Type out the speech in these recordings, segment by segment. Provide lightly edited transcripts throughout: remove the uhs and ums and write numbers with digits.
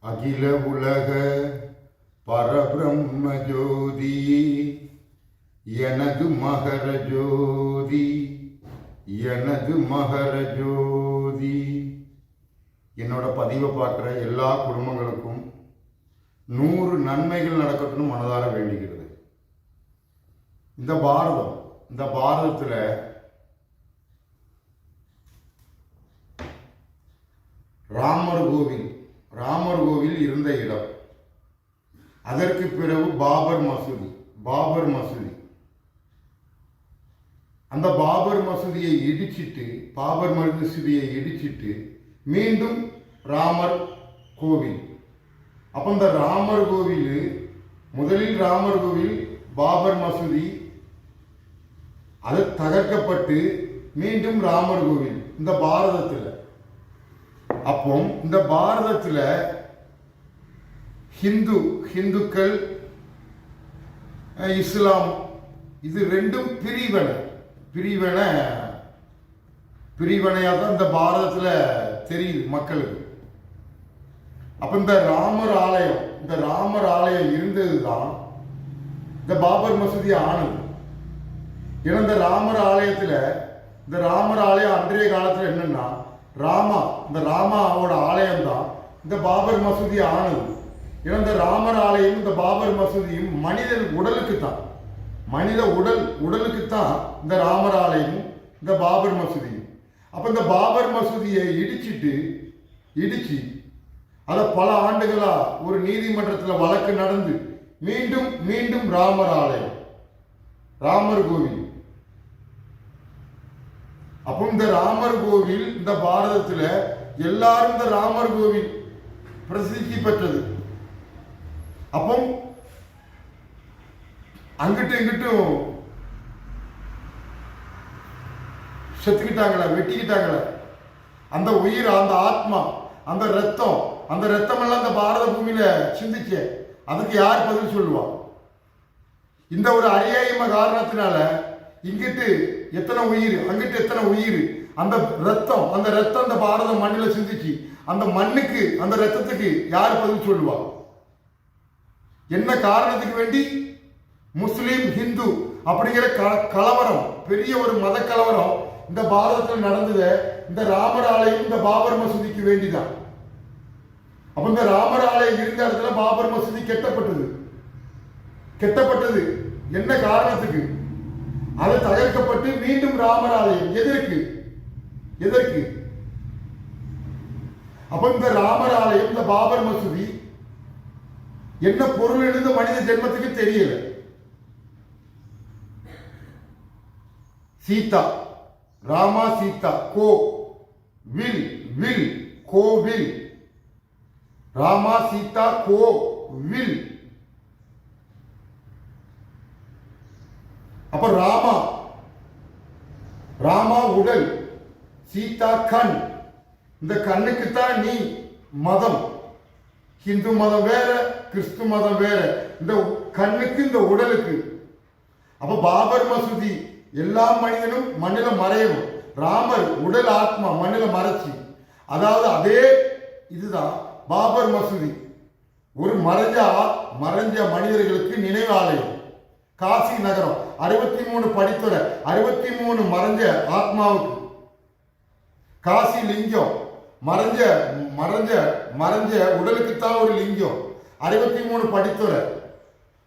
அகில உலக பரபிரம்ம ஜோதி எனது மகர ஜோதி எனது மகர ஜோதி. என்னோட பதிவை பார்க்குற எல்லா குடும்பங்களுக்கும் 100 நன்மைகள் நடக்கட்டும்னு மனதார வேண்டிக்கிறது. இந்த பாரதத்தில் ராமர் கோவில் இருந்த இடம். அதற்கு பிறகு பாபர் மசூதி. அந்த பாபர் மசூதியை இடிச்சிட்டு மீண்டும் ராமர் கோவில். அப்ப இந்த ராமர் கோவில், முதலில் ராமர் கோவில், பாபர் மசூதி, அது தகர்க்கப்பட்டு மீண்டும் ராமர் கோவில் இந்த பாரதத்தில். அப்போ இந்த பாரதத்தில் ஹிந்துக்கள், இஸ்லாம், இது ரெண்டும் பிரிவினையாக தான் இந்த பாரதத்தில் தெரியுது மக்களுக்கு. அப்ப இந்த ராமர் ஆலயம் இருந்தது தான் இந்த பாபர் மசூதி ஆனது. ஏன்னா இந்த ராமர் ஆலயம் அன்றைய காலத்தில் என்னன்னா இந்த ராமாவோட ஆலயம் தான் இந்த பாபர் மசூதி ஆனது. ஏன்னா இந்த ராமர் ஆலயம் இந்த பாபர் மசூதியும் மனித உடலுக்கு தான் இந்த ராமர் ஆலயமும் இந்த பாபர் மசூதியும். அப்ப இந்த பாபர் மசூதியை இடிச்சு அதை பல ஆண்டுகளா ஒரு நீதிமன்றத்தில் வழக்கு நடந்து மீண்டும் ராமர் கோவில். அப்போ இந்த ராமர் கோவில் இந்த பாரதத்தில் எல்லாரும் இந்த ராமர் கோவில் பிரசித்தி பெற்றது. அப்போ அங்கிட்டும் இங்கிட்டும் செத்துக்கிட்டாங்களே, வெட்டிக்கிட்டாங்களே. அந்த உயிர், அந்த ஆத்மா, அந்த ரத்தம் எல்லாம் இந்த பாரத பூமியில சிந்திச்ச, அதுக்கு யார் பதில் சொல்லுவா? இந்த ஒரு அநியாயம காரணத்தினால இங்கிட்டு எத்தனை உயிர், அங்கிட்டு எத்தனை உயிர், அந்த ரத்தம் இந்த பாரத மண்ணில சிந்திச்சு, அந்த மண்ணுக்கு, அந்த ரத்தத்துக்கு யார் பதில் சொல்லுவா? என்ன காரணத்துக்கு வேண்டி முஸ்லீம் ஹிந்து அப்படிங்கிற கலவரம், பெரிய ஒரு மத கலவரம் இந்த பாரதத்தில் நடந்தது இந்த ராமர் ஆலயம் இந்த பாபர் மசூதிக்கு வேண்டிதான். அப்ப இந்த ராமர் ஆலயம் இருந்த இடத்துல பாபர் மசூதி கெட்டப்பட்டது என்ன காரணத்துக்கு? அது தகர்க்கப்பட்டு மீண்டும் ராமர் ஆலயம் எதற்கு? அப்ப இந்த ராமர் ஆலயம், இந்த பாபர் மசூதி என்ன பொருள் எழுந்த மனித ஜென்மத்துக்கு தெரியல. சீதா, ராமா சீதா, கோவில், ராமா சீதா கோவில். அப்ப ராமா உடல், சீதா கண். இந்த கண்ணுக்கு தான் நீ மதம், ஹிந்து மதம் வேற, கிறிஸ்து மதம் வேற, இந்த கண்ணுக்கு இந்த உடலுக்கு. அப்ப பாபர் மசூதி எல்லா மனிதனும் மண்ணில மறையணும், ராமர் உடல் ஆத்மா மண்ணில மறைச்சி. அதாவது அதே இதுதான் பாபர் மசூதி, ஒரு மறைஞ்ச மனிதர்களுக்கு நினைவாலயம். காசி நகரம் 63 படித்துறை, 63 மறைஞ்ச ஆத்மாவுக்கு. காசி லிங்கம், மறைஞ்ச உடலுக்குத்தான் ஒரு லிங்கம், 63 படித்துறை.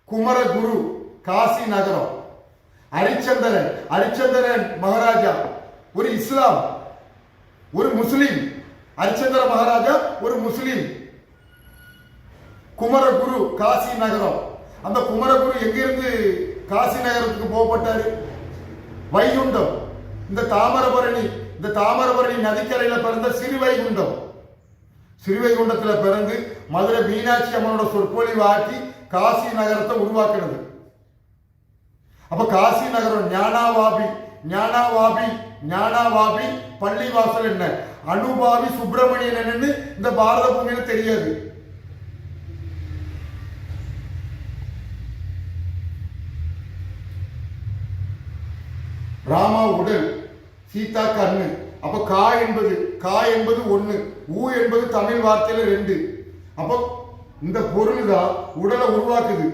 குமரகுரு, காசி நகரம். ஹரிச்சந்திரன் மகாராஜா ஒரு இஸ்லாம், ஒரு முஸ்லிம். ஹரிச்சந்திர மகாராஜா ஒரு முஸ்லிம். குமரகுரு, காசி நகரம். அந்த குமரகுரு எங்கிருந்து காசி நகரத்துக்கு போகப்பட்டாரு? வைகுண்டம், இந்த தாமிரபரணி நதிக்கரையில பிறந்த சிறுவைகுண்டத்தில் பிறந்து மதுரை மீனாட்சி அம்மனோட சொற்பொழிவு ஆக்கி காசி நகரத்தை உருவாக்குறது. அப்ப காசி நகரம் ஞானாவாபி பள்ளிவாசல் என்ன, அனுபாவி சுப்பிரமணியன் என்னன்னு இந்த பாரத பூமியில தெரியாது. ராமா உடல், சீதா கண்ணு. அப்ப கா என்பது ஒண்ணு, ஊ என்பது தமிழ் வார்த்தையில 2. அப்போ இந்த பொருள் தான் உடலை உருவாக்குது.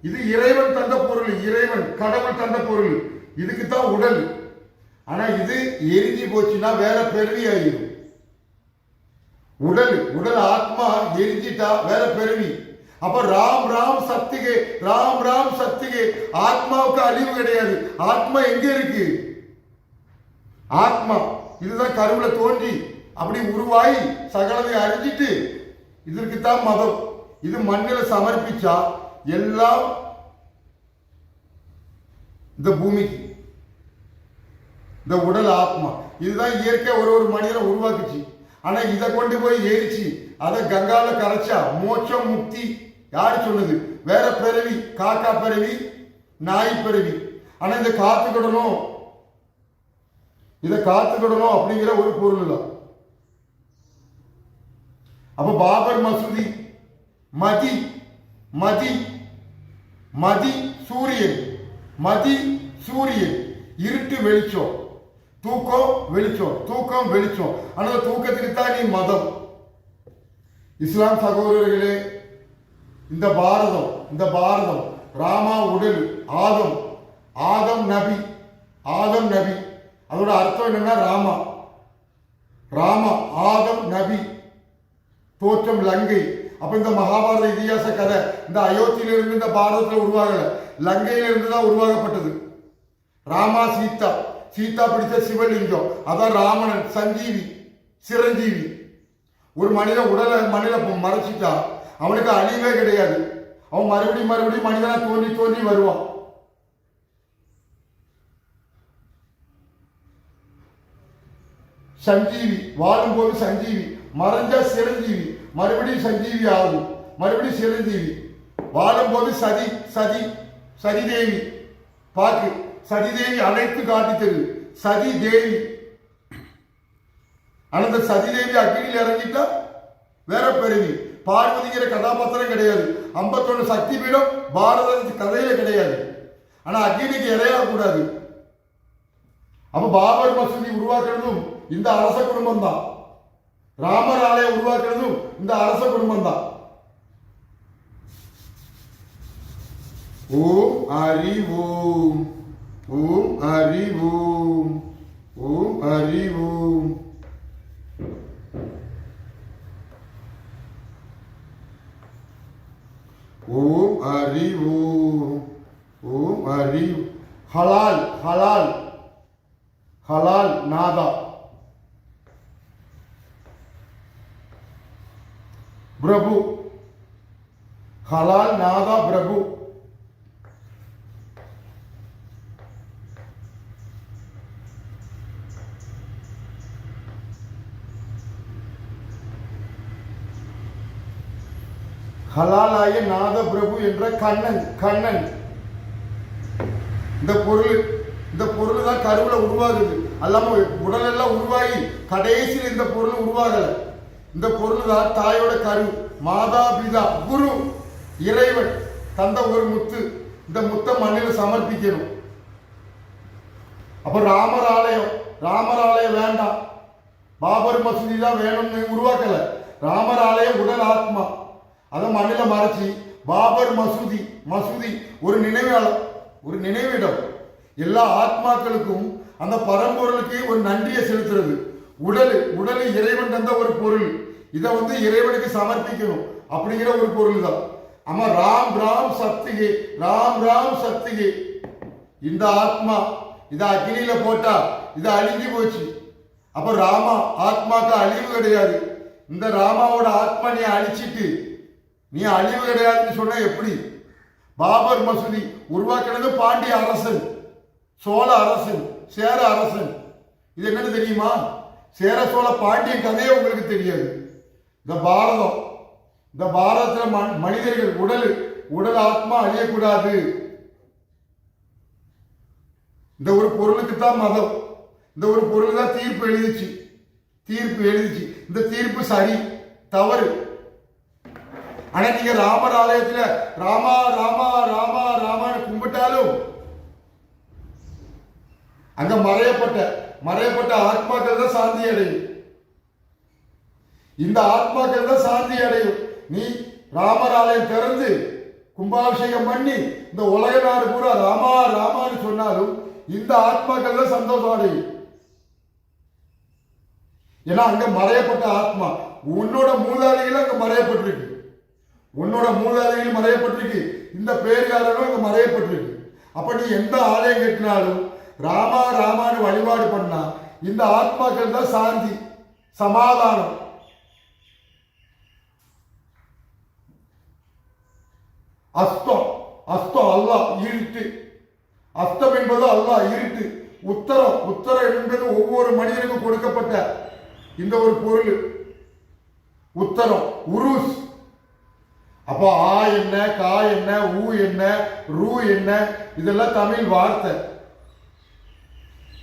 இது இறைவன் தந்த பொருள், இறைவன் கடவுள் தந்த பொருள். இதுக்கு தான் உடல். ஆனா இது எரிஞ்சு போச்சுன்னா வேற பிறவி ஆயிடும். உடல் ஆத்மா எரிஞ்சிட்டா வேற பிறவி. அப்ப ராம் ராம் சக்திகே, ராம் ராம் சக்திகே. ஆத்மாவுக்கு அழிவு கிடையாது. ஆத்மா எங்க இருக்கு? ஆத்மா இதுதான் கருவுல தோன்றி அப்படி உருவாகி சகலதை அறிஞ்சிட்டு, இதற்கு தான் மதம். இது மண்ணில் சமர்ப்பிச்சா எல்லாம் இந்த பூமிக்கு. இந்த உடல் ஆத்மா இதுதான் இயற்கை ஒரு மனிதனை உருவாக்குச்சு. ஆனா இதை கொண்டு போய் எரிச்சு அதை கங்கால கரைச்சா மோட்சம் முக்தி. யாரு சொன்னது? வேற பிறவி, காக்கா பிறவி, நாய் பிறவி. ஆனா இதை காத்துக்கிடணும், இதை காத்துக்கிடணும் அப்படிங்கிற ஒரு பொருள் தான். அப்ப பாபர் மசூதி, மதி மதி மதி சூரியன், மதி சூரியன், இருட்டு வெளிச்சம், தூக்கம் வெளிச்சம், தூக்கம் வெளிச்சம். ஆனால் தூக்கத்துக்கு தான் நீ மதம். இஸ்லாம் சகோதரர்களே, இந்த பாரதம் ராமா உடல், ஆதம் நபி, அதோட அர்த்தம் என்னன்னா ராமா ஆதம் நபி, தோற்றம் லங்கை. அப்ப இந்த மகாபாரத இதிகாச கதை இந்த அயோத்தியிலிருந்து இந்த பாரதத்தில் உருவாகல, லங்கையிலிருந்து தான் உருவாகப்பட்டது. ராமா சீதா பிடிச்ச சிவலிங்கம், அதான் ராமணன், சஞ்சீவி, சிரஞ்சீவி. ஒரு மனிதன் உடலை மண்ணில் மறைச்சிட்டா அவனுக்கு அழிவே கிடையாது. அவன் மறுபடியும் மனிதனா தோன்றி வருவான். சஞ்சீவி வாழும்போது சஞ்சீவி, மறைஞ்சா சிரஞ்சீவி, மறுபடியும் சஞ்சீவி ஆகும், மறுபடியும் சிரஞ்சீவி. வாழும்போது சதி தேவி, பாக்கு சதிதேவி அனைத்து காட்டித்தது சதி தேவி. அந்த சதிதேவி அக்னியில் இறங்கிட்டா வேற பிறவி. பார்வதிங்கிற கதாபாத்திரம் கிடையாது. 51 சக்தி பீடம் பாரத கதையில கிடையாது. ஆனா அக்னிக்கு இறையாக கூடாது. அப்ப பாபர் மசூதி உருவாக்குறதும் இந்த அரச குடும்பம் தான். ராமர் ஆலயம் உருவாக்குறதும் இந்த அரச குடும்பம் தான். ஓம் ஹரி ஓம், ஓம் ஹரி ஓம், ஓம் ஹரி ஓம். ஓம் ஹரி ஓம், ஓம் ஹரி. ஹலால் நாதா பிரபு, ஹலால் நாதா பிரபு. ஹலாலாய நாத பிரபு என்ற கண்ணன். இந்த பொருள் தான் கருவுல உருவாகுது. அல்லாம உடல் எல்லாம் உருவாகி கடைசியில் இந்த பொருள் உருவாகல. இந்த பொருள் தான் தாயோட கரு. மாதா பிதா குரு இறைவன் தந்த ஒரு முத்து. இந்த முத்தை மண்ணில் சமர்ப்பிக்கணும். அப்ப ராமர் ஆலயம் வேண்டாம், பாபர் மசூதி தான் வேணும்னு உருவாக்கல. ராமர் ஆலயம் உடல் ஆத்மா, அதை மண்ணில் மறைச்சி பாபர் மசூதி ஒரு நினைவிடம். எல்லா ஆத்மாக்களுக்கும் அந்த பரம்பொருளுக்கு ஒரு நன்றியை செலுத்துறது. உடல் இறைவன் தந்த ஒரு பொருள். இதை இறைவனுக்கு சமர்ப்பிக்கணும் அப்படிங்கிற ஒரு பொருள் தான். ஆமா, ராம் சக்திகே. இந்த ஆத்மா இதை அக்னியில போட்டா இது அழிஞ்சு போச்சு. அப்ப ஆத்மாக்கு அழிவு கிடையாது. இந்த ராமாவோட ஆத்மா நீ அழிச்சிட்டு நீ அழிவு கிடையாதுன்னு சொன்ன எப்படி? பாபர் மசூதி உருவாக்கினது பாண்டிய அரசன், சோழ அரசன், சேர அரசன். இது என்னன்னு தெரியுமா? சேர சோழ பாண்டிய கதையே உங்களுக்கு தெரியாது. இந்த பாரதத்துல மனிதர்கள் உடல் ஆத்மா அழியக்கூடாது. இந்த ஒரு பொருளுக்கு தான் மதம். இந்த ஒரு பொருள் தான் தீர்ப்பு எழுதிச்சு. இந்த தீர்ப்பு சரி தவறு. ஆனா நீங்க ராமர் ஆலயத்துல ராமான்னு கும்பிட்டாலும் அங்க மறையப்பட்ட ஆத்மாக்கள் தான் சாந்தி அடையும். இந்த ஆத்மாக்கள் தான் சாந்தி அடையும். நீ ராமர் ஆலயம் திறந்து கும்பாபிஷேகம் பண்ணி இந்த உலக நாடு பூரா ராமா ராமான்னு சொன்னாலும் இந்த ஆத்மாக்கள் தான் சந்தோஷம் அடையும். ஏன்னா அங்க மறையப்பட்ட ஆத்மா, உன்னோட மூதாதைகள் அங்க மறையப்பட்டிருக்கு, உன்னோட மூதாதைகள் மறையப்பட்டிருக்கு, இந்த பேர்காரனும் அங்க மறையப்பட்டிருக்கு. அப்ப நீ எந்த ஆலயம் கட்டினாலும் ராமா ராமான்னு வழிபாடு பண்ணா இந்த ஆத்மாக்கள் தான் சாந்தி சமாதானம். அஸ்தம், அஸ்தம் அல்லாஹ் இருட்டு, அஸ்தம் என்பது அல்லாஹ் இருட்டு. உத்தரம், உத்தரம் என்பது ஒவ்வொரு மனிதனுக்கும் கொடுக்கப்பட்ட இந்த ஒரு பொருள் உத்தரம். உருஸ், அப்போ ஆ என்ன, கா என்ன, ஊ என்ன, ரூ என்ன, இதெல்லாம் தமிழ் வார்த்தை.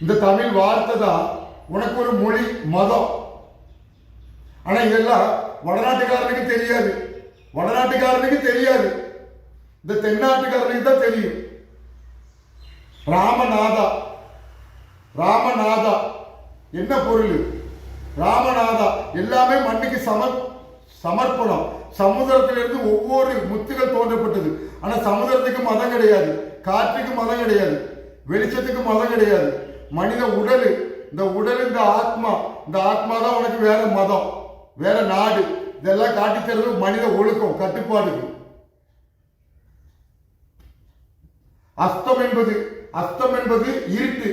இந்த தமிழ் வார்த்தை தான் உனக்கு ஒரு மொழி, மதம். ஆனா இதெல்லாம் வடநாட்டுக்காரனுக்கு தெரியாது, வடநாட்டுக்காரனுக்கு தெரியாது, இந்த தென்னாட்டுக்காரனுக்கு தான் தெரியும். ராமநாதா, ராமநாதா என்ன பொருள்? ராமநாதா எல்லாமே மண்ணுக்கு சமர்ப்பணம். சமுதிரத்திலிருந்து ஒவ்வொரு முத்துகள் தோன்றப்பட்டது. ஆனா சமுதிரத்துக்கு மதம் கிடையாது, காற்றுக்கு மதம் கிடையாது, வெளிச்சத்துக்கு மதம் கிடையாது. மனித உடல், இந்த உடல், இந்த ஆத்மா, இந்த ஆத்மா தான் உனக்கு வேற மதம், வேற நாடு. இதெல்லாம் காட்டித்தரது மனித ஒழுக்கம், கட்டுப்பாடுக்கு. அஸ்தம் என்பது, அஸ்தம் என்பது இருட்டு,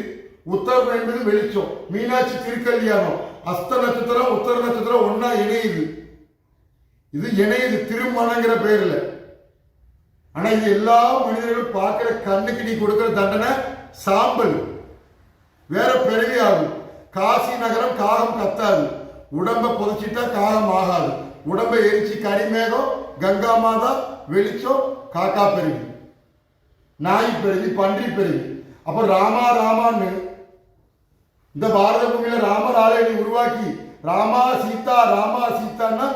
உத்தரம் என்பது வெளிச்சம். மீனாட்சி திருக்கல்யாணம், அஸ்த நட்சத்திரம் உத்தர நட்சத்திரம் ஒன்னா இணையுது, இது இணையுது திருமணங்கிற பேர்ல. ஆனா இது எல்லா மனிதர்களும் பார்க்கிற கண்ணுக்கு நீ கொடுக்கிற தண்டனை சாம்பல், வேற பிறவி ஆகும். காசி நகரம் காகம் கத்தாது, உடம்ப புதைச்சிட்டா காகம் ஆகாது. உடம்பை எரிச்சு கரிமேகம், கங்கா மாதா, வெளிச்சம், காக்கா பெருகி, நாய் பெருகி, பன்றி பெருகி. அப்ப ராமா ராமான்னு இந்த பாரத பூமியில ராமர் ஆலயத்தை உருவாக்கி ராமா சீதா ராமா சீதான்னா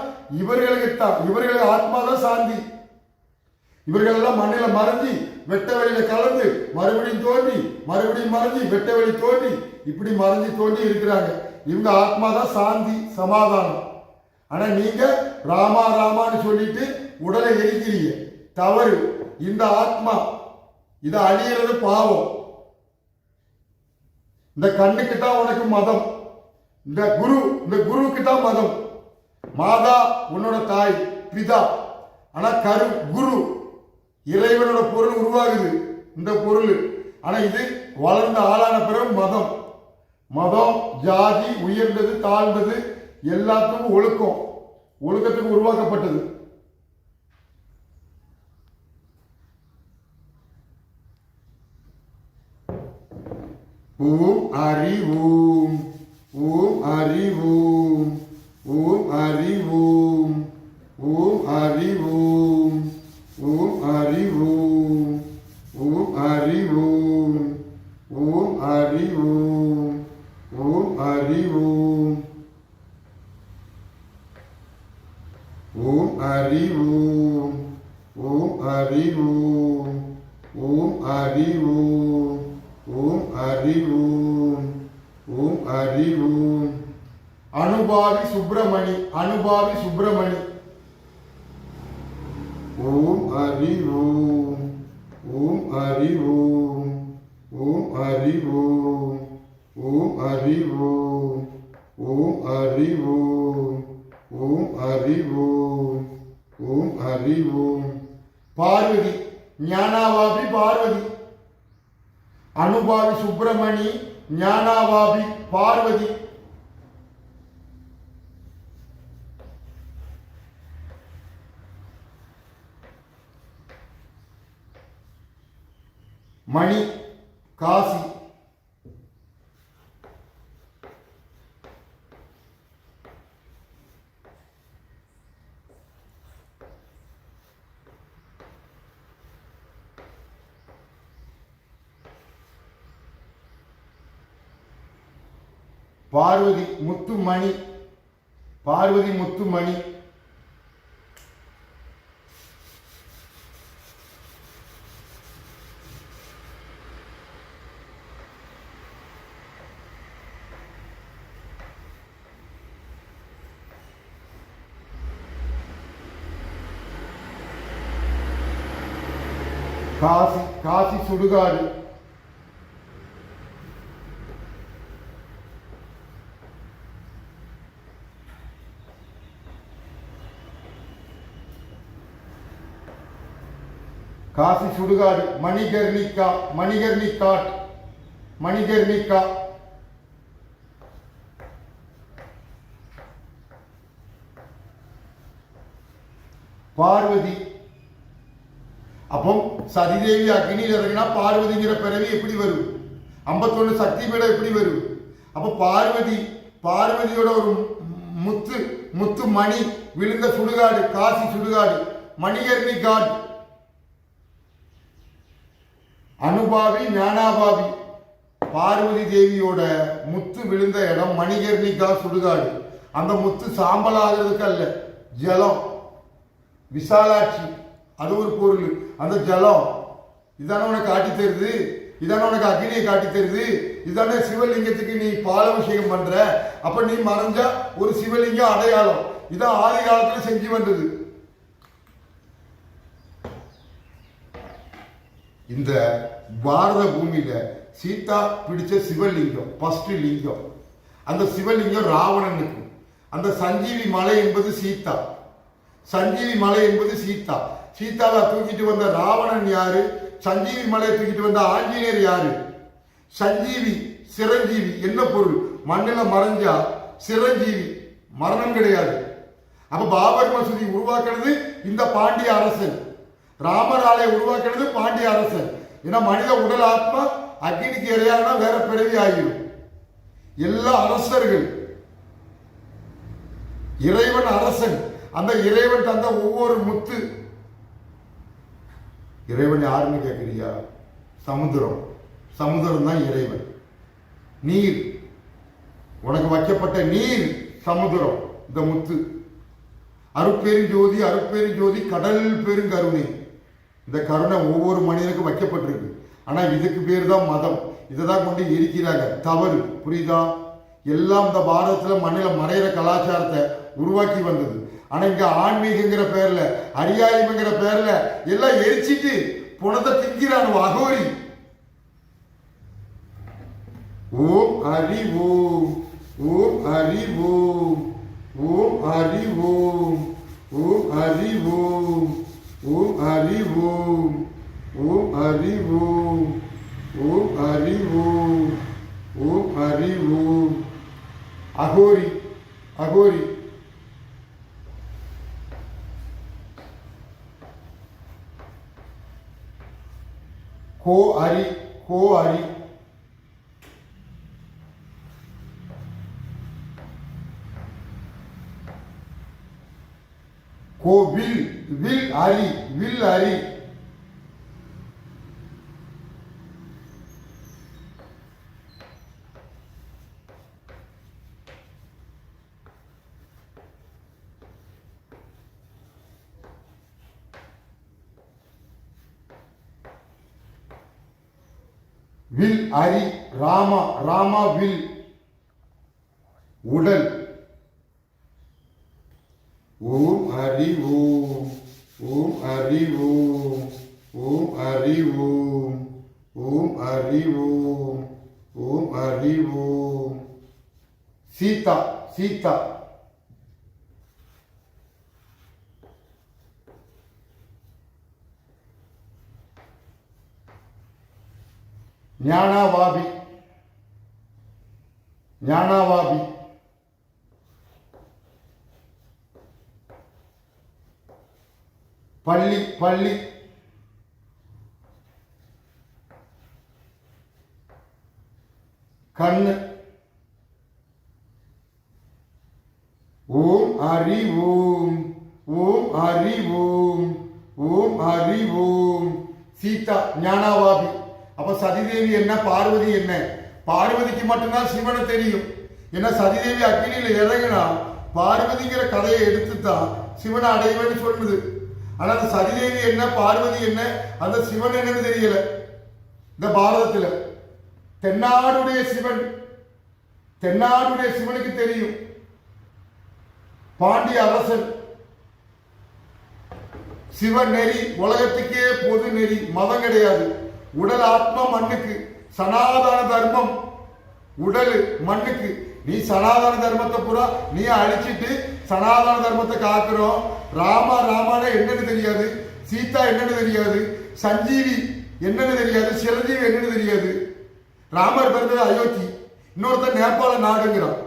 இவர்களுக்கு தான், இவர்களுக்கு ஆத்மா தான் சாந்தி. இவர்கள் எல்லாம் மண்ணில மறைஞ்சி வெட்ட வெளியில கலந்து மறுபடியும் தோன்றி மறுபடியும் மறைஞ்சி வெட்ட வெளி தோன்றி இப்படி மறைஞ்சி தோன்றி இருக்கிறாங்க. இவங்க ஆத்மா தான் சாந்தி சமாதானம். ஆனா நீங்க ராமா ராமான்னு சொல்லிட்டு உடலை எரிக்கிறீங்க, தவறு. இந்த ஆத்மா இதை அழியிறது பாவம். இந்த கண்ணுக்கு தான் உனக்கு மதம், இந்த குருவுக்கு தான் மதம். மாதா உன்னோட தாய், பிதா. ஆனா குரு இறைவனோட பொருள் உருவாகுது, இந்த பொருள். ஆனா இது வளர்ந்த ஆளான பிறகு மதம். மதம், ஜாதி, உயர்ந்தது தாழ்ந்தது எல்லாத்துக்கும் ஒழுக்கம், ஒழுக்கத்துக்கு உருவாக்கப்பட்டது. ஓம் அறிவோம், ஓம் அறிவோம், ஓம் அறிவோம், ஓம் அறிவோம், ஓம் அறிவோம், ஓம் அறிவோம், ஓம் அறிவோம், ஓம் அறிவோம், ஓம் அறிவோம், ஓம் அறிவோம், ஓம் அறிவோம், ஓம் அறிவோம், ஓம் அறிவோம். அனுபாவி சுப்பிரமணி, அனுபாவி சுப்பிரமணி. ஓம் அறிவோம், ஓம் அறிவோம், ஓம் அறிவோம், ஓம் அறிவோம், ஓம் அறிவோம், ஓம் அறிவோம், ஓம் அறிவோம். பார்வதி, ஞானாவாபி பார்வதி. அனுபாவி சுப்பிரமணி, ஞானாவாபி பார்வதி. மணி, காசி. பார்வதி முத்துமணி, பார்வதி முத்துமணி. காசி காசி சுடுகாடு, காசி சுடுகாடு. மணிகர்ணிகா மணிகர்ணிகாட் மணிகர்ணிகா. பார்வதி. அப்போ சதிதேவி அக்னியில் இறங்கினா பார்வதிங்கிற பிறவி எப்படி வரும்? 51 சக்தி பீடம் எப்படி வரும்? அப்போ பார்வதி, பார்வதியோட ஒரு முத்து முத்து மணி விழுந்த சுடுகாடு காசி சுடுகாடு மணிகர்ணி காட். அனுபாவி ஞானாபாவி, பார்வதி தேவியோட முத்து விழுந்த இடம் மணிகர்ணிகா சுடுகாடு. அந்த முத்து சாம்பல் ஆகிறதுக்கு அல்ல, ஜலம். விசாலாட்சி அது ஒரு பொருள், அந்த ஜலம். இதான உனக்கு காட்டி தருது, இதான உனக்கு அக்னியை காட்டி தருது, இதான சிவலிங்கத்துக்கு நீ பாலாபிஷேகம் பண்ற. அப்ப நீ மறைஞ்சா ஒரு சிவலிங்கம் அடையாளம். இதான் ஆதி காலத்துல செஞ்சு வந்தது. இந்த பாரத பூமியில சீதா பிடிச்ச சிவலிங்கம் ஃபர்ஸ்ட் லிங்கம். அந்த சிவலிங்கம் ராவணனுக்கு. அந்த சஞ்சீவி மலை என்பது சீதா, சஞ்சீவி மலை என்பது சீதா. சீதாவை தூக்கிட்டு வந்த ராவணன் யாரு? சஞ்சீவி மலையை தூக்கிட்டு வந்த ஆஞ்சநேயர் யாரு? சஞ்சீவி சிரஞ்சீவி. என்ன பொருள்? மண்ணில் மறைஞ்சா சிரஞ்சீவி, மரணம் கிடையாது. அப்ப பாபர் மசூதி உருவாக்குறது இந்த பாண்டிய அரசன், ராமர் ஆலய உருவாக்குறது பாண்டிய அரசன். ஏன்னா மனித உடல் ஆத்மா அக்னிக்கு இறையானா வேற பிறவி ஆகிடும். எல்லா அரசர்கள், இறைவன் அரசன். அந்த இறைவன் தந்த ஒவ்வொரு முத்து. இறைவன் யாருன்னு கேட்கிறியா? சமுத்திரம். சமுத்திரம் தான் இறைவன். நீர், உனக்கு வைக்கப்பட்ட நீர் சமுத்திரம். இந்த முத்து அருட்பெருஞ்சோதி, அருட்பெருஞ்சோதி கடல் பெருங்கருணை. இந்த கருணை ஒவ்வொரு மனிதனுக்கும் வைக்கப்பட்டிருக்கு. ஆனா இதுக்கு பேர் தான் மதம். இதை தான் கொண்டு எரிக்கிறாங்க. தவறு, புரியுதா? எல்லாம் இந்த பாரதத்துல மண்ணில் மறையிற கலாச்சாரத்தை உருவாக்கி வந்தது. ஆனா இங்க ஆன்மீகங்கிற பேர்ல, அரியாயம்ங்கிற பேர்ல எல்லாம் எரிச்சிட்டு புனத்தை திங்கிறான் அகோரி. ஓம் ஹரி ஓம், ஓம் ஹரி ஓம், ஓம் ஹரி ஓம், ஓம் ஹரி ஓம், ஓம் ஹரி ஓம், ஓம் ஹரி ஓம், ஓம் ஹரி ஓம், ஓம் ஹரி ஓம். அகோரி அகோரி. கோ ஹரி, கோ ஹரி. கோ வில், வில் ஹரி, வில் ஹரி. வில் ஹரி, ராமா, ராமா வில். உடல். ஓம் ஹரி ஓம், ஓம் ஹரி ஓம், ஓம் ஹரி ஓம், ஓம் ஹரி ஓம், ஓம் ஹரி ஓம். சீதா, சீதா. ஞானாவாபி, ஞானாவாபி. பள்ளி, பள்ளி. கண்ணு. ஓம் ஹரி ஓம், ஓம் ஹரி ஓம், ஓம் ஹரி ஓம். சீதா ஞானாவாபி. அப்ப சதிதேவி என்ன, பார்வதி என்ன? பார்வதிக்கு மட்டும்தான் சிவனை தெரியும். ஏன்னா சதிதேவி அக்னியில இறங்கினா பார்வதிங்கிற கதையை எடுத்துதான் சிவனை அடைவேன்னு சொல்லுது. ஆனா அந்த சதிதேவி என்ன, பார்வதி என்ன, அந்த சிவன் என்னன்னு தெரியல. இந்த பாரதத்துல தென்னாடுடைய சிவன், தென்னாடுடைய சிவனுக்கு தெரியும். பாண்டிய அரசன் சிவநெறி உலகத்துக்கே பொது நெறி, மதம் கிடையாது. உடல் ஆத்மா மண்ணுக்கு, சனாதன தர்மம் உடல் மண்ணுக்கு. நீ சனாதன தர்மத்தை பூரா நீ அழிச்சிட்டு சனாதன தர்மத்தை காக்குறோம். ராமா ராமான என்னன்னு தெரியாது, சீதா என்னன்னு தெரியாது, சஞ்சீவி என்னன்னு தெரியாது, சிரஞ்சீவி என்னன்னு தெரியாது. ராமர் பிறந்தது அயோத்தி, இன்னொருத்தர் நேபாள நாடுங்கிறான்.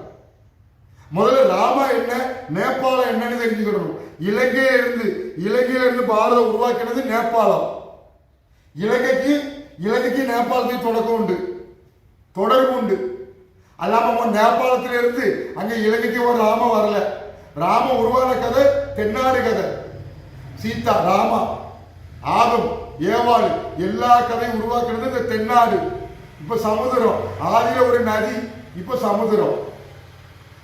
முதல்ல ராமா என்ன நேபாளம் என்னன்னு தெரிஞ்சுக்கணும். இலங்கையில இருந்து பாரதம் உருவாக்கினது நேபாளம். இலங்கைக்கு நேபாளத்துக்கு தொடக்கம் உண்டு, தொடர்பு உண்டு. அல்லாம நேபாளத்தில இருந்து அங்க இலங்கைக்கு ஒரு ராம வரல. ராம உருவான கதை தென்னாடு கதை. சீதா, ராமா, ஆதம், ஏவாள் எல்லா கதையும் உருவாக்குறது இந்த தென்னாடு. இப்ப சமுதிரம், ஆதியில ஒரு நதி, இப்ப சமுதிரம்.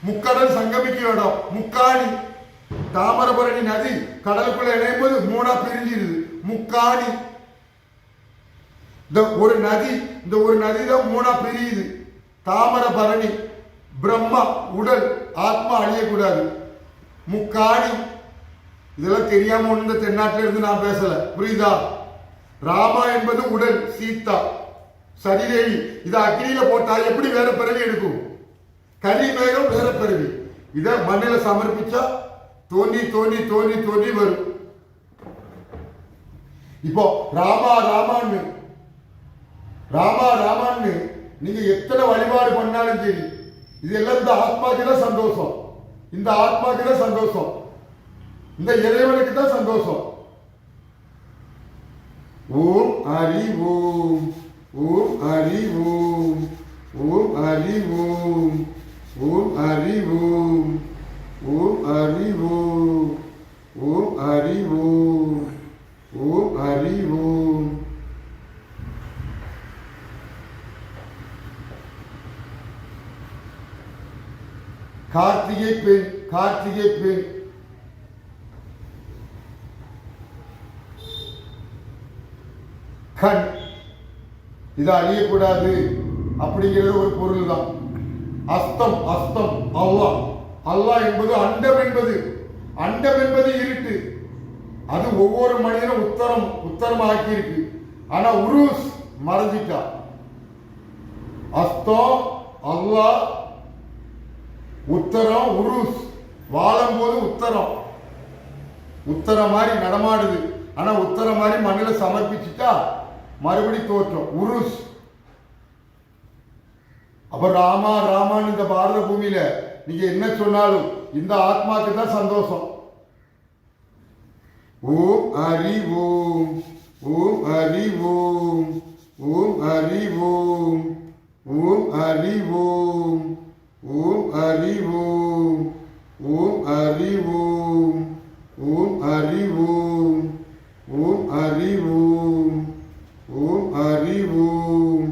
முக்கடல் சங்கமிக்கும் இடம் முக்காணி. தாமிரபரணி நதி கடலுக்குள்ள இணையும் போது மூணா பிரிஞ்சிருது, முக்காணி. இந்த ஒரு நதி தான் மூணா பிரியுது. தாமிரபரணி. பிரம்மா உடல், ஆத்மா அழியக்கூடாது, முக்காணி. இதெல்லாம் தெரியாம ஒண்ணு தென்னாட்டில இருந்து நான் பேசல, புரியுதா? ராமா என்பது உடல், சீதா சரிதேவி. இதை அக்னியில போட்டா எப்படி வேற பிறவி எடுக்கும்? கரிமேகம் வேற பிறவி. இத மண்ணில சமர்ப்பிச்சா தோண்டி தோண்டி தோண்டி தோண்டி வரும். இப்போ ராமா ராமான்னு நீங்க எத்தனை வழிபாடு பண்ணாலும் சரி, இதெல்லாம் இந்த ஆத்மாக்கு தான் சந்தோஷம், இந்த ஆத்மாக்கு தான் சந்தோஷம், இந்த இறைவனுக்கு தான் சந்தோஷம். ஓம் ஹரி ஓம், ஓம் ஹரி ஓம், ஓம் ஹரி ஓம், ஓம் ஹரி ஓம், ஓம் ஹரி ஓம், ஓம் ஹரி ஓம், ஓம் ஹரி ஓம். கார்த்திகை பெண், கார்த்திகை பெண். கண் இது அழியக்கூடாது அப்படிங்கிறது ஒரு பொருள் தான். அஸ்தம், அஸ்தம் அல்லாஹ். அல்லாஹ் என்பது அண்டம் என்பது இருட்டு. அது ஒவ்வொரு மனிதனும் உத்தரம் ஆக்கி இருக்கு. ஆனா உருஸ் மறைஞ்சிட்டா. அஸ்தம் அல்லாஹ், உத்தரம் உருஸ். வாழும் போது உத்தரம் மாதிரி நடமாடுது. ஆனா உத்தரம் மாதிரி மண்ணில சமர்ப்பிச்சுட்டா மறுபடி தோற்றம் உருஸ். அப்ப ராமான்னு இந்த பாரத பூமியில நீங்க என்ன சொன்னாலும் இந்த ஆத்மாக்கு தான் சந்தோஷம். ஓம் ஹரி ஓம், ஓம் ஹரி ஓம், ஓம் ஹரி ஓம், ஓம் ஹரி ஓம், ஓம் ஹரி ஓம், ஓம் ஹரி ஓம், ஓம் ஹரி ஓம், ஓம் ஹரி ஓம், ஓம் ஹரி ஓம்,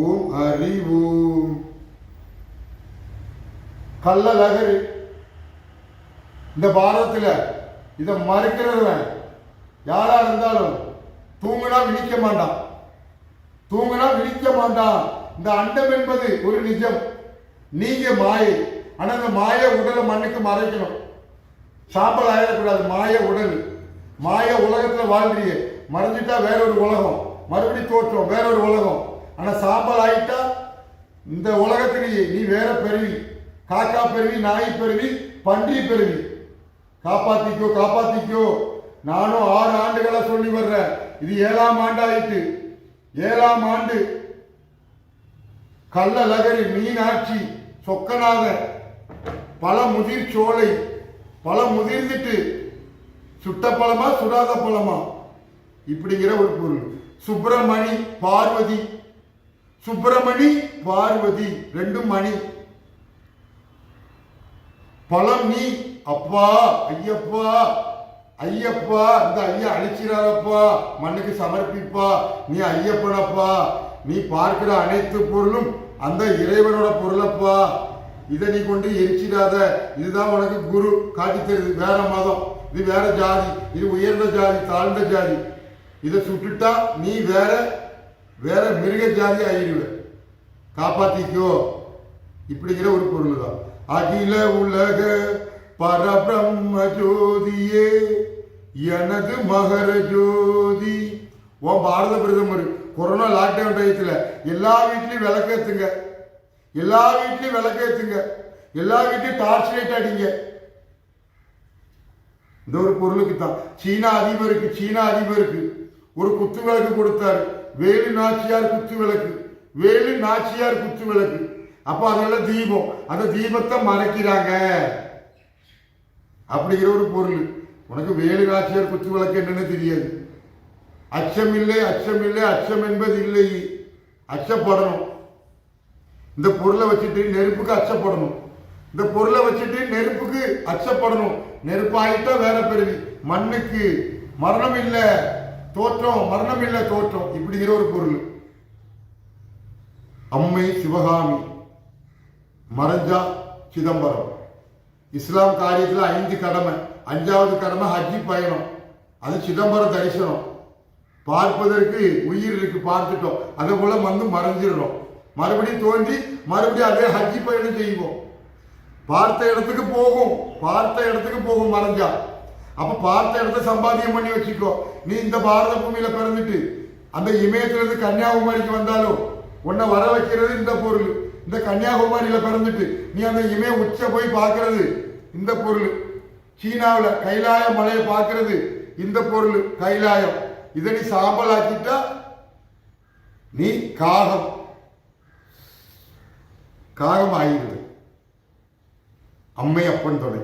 ஓம் ஹரி ஓம். கள்ளலகரி இந்த பாரதத்தில் இதை மறுக்கிறவன் யாரா இருந்தாலும் தூங்குனா விழிக்க மாட்டான். இந்த அண்டம் என்பது ஒரு நிஜம், நீங்க மாயை. ஆனா இந்த மாய உடலை மண்ணுக்கு மறைக்கணும். சாம்பல் ஆயிடக்கூடாது. மாய உடல், மாய உலகத்துல வாழ்றிய மறைஞ்சிட்டா வேற ஒரு உலகம், மறுபடி தோற்றம் வேற ஒரு உலகம். ஆனா சாம்பல் ஆயிட்டா இந்த உலகத்திலேயே நீ வேற பிறவி, காக்கா பிறவி, நாய் பிறவி, பன்றி பிறவி. காப்பாத்திக்கோ. நானும் 6 ஆண்டுகளா சொல்லி வர்றேன். இது 7ஆம் ஆண்டாயிட்டு. 7ஆம் ஆண்டு. கள்ளலகரி, மீனாட்சி, சொக்கநாதன், பல முதிர் சோலை, பல முதிர்ந்துட்டு சுட்ட பழமா சுடாத பழமா இப்படிங்கிற ஒரு பொருள். சுப்பிரமணி பார்வதி, சுப்பிரமணி பார்வதி 2 மணி. பழம் நீ அப்பா, ஐயப்பா, இந்த ஐயா அழிச்சிடாரப்பா, மண்ணுக்கு சமர்ப்பிப்பா, நீ ஐயப்பனப்பா, நீ பார்க்கிற அனைத்து பொருளும் அந்த இறைவனோட பொருளப்பா, இதை நீ கொண்டு எரிச்சிடாத. இதுதான் உனக்கு குரு காட்டி தருது. வேற மதம், இது வேற ஜாதி, இது உயர்ந்த ஜாதி, தாழ்ந்த ஜாதி. இதை சுட்டுட்டா நீ வேற மிருக ஜாதி ஆயிடுவ. காப்பாத்திக்கோ இப்படிங்கிற ஒரு பொருள் தான். அகில உலக பரபிரம்ம ஜோதியே எனது மகர ஜோதி. உன் பாரத பிரதமர் கொரோனா லாக்டவுன் டயத்துல எல்லா வீட்லயும் விளக்கேத்துங்க, எல்லா வீட்லயும் விளக்கேத்துங்க, எல்லா வீட்லயும் டார்ச் லைட் அடிங்க. இந்த ஒரு பொருளுக்கு தான் சீனா அதிபருக்கு ஒரு குத்து விளக்கு கொடுத்தாரு. வேலு நாச்சியார் குத்து விளக்கு, வேலு நாச்சியார் குத்து விளக்கு. அப்ப அதெல்லாம் தீபம், அந்த தீபத்தை மறைக்கிறாங்க அப்படிங்கிற ஒரு பொருள். உனக்கு வேலு நாச்சியார் குத்து விளக்கு என்னன்னு தெரியாது. அச்சமில்லை அச்சமில்லை அச்சம் என்பது இல்லை. அச்சப்படணும். இந்த பொருளை வச்சுட்டு நெருப்புக்கு அச்சப்படணும். இந்த பொருளை வச்சுட்டு நெருப்புக்கு அச்சப்படணும். நெருப்பாயிட்டா வேற பிறவி. மண்ணுக்கு மரணம் இல்ல தோற்றம், மரணம் இல்ல தோற்றம் இப்படிங்கிற ஒரு பொருள். அம்மை சிவகாமி மறைஞ்சா சிதம்பரம். இஸ்லாம் காரியத்தில் 5 கடமை. 5வது கடமை ஹஜ்ஜி பயணம். அது சிதம்பரம் தரிசனம். பார்ப்பதற்கு உயிர் இருக்கு, பார்த்துட்டோம். அதே போல வந்து மறைஞ்சிடணும். மறுபடியும் தோன்றி மறுபடியும் அதே ஹஜ்ஜி பயணம் செய்வோம். பார்த்த இடத்துக்கு போகும் மறைஞ்சா. அப்ப பார்த்த இடத்த சம்பாத்தியம் பண்ணி வச்சுக்கோ. நீ இந்த பாரத பூமியில பிறந்துட்டு அந்த இமயத்திலிருந்து கன்னியாகுமரிக்கு வந்தாலும் உன்னை வர வைக்கிறது இந்த பொருள். இந்த கன்னியாகுமரியில பிறந்துட்டு நீ அந்த இமய உச்ச போய் பார்க்கறது இந்த பொருள். சீனாவில் கைலாய மலையை பார்க்கறது இந்த பொருள் கைலாயம். இதை நீ சாம்பல் ஆக்கிட்டா நீ காகம் ஆகிறது. அம்மை அப்பன் துணை.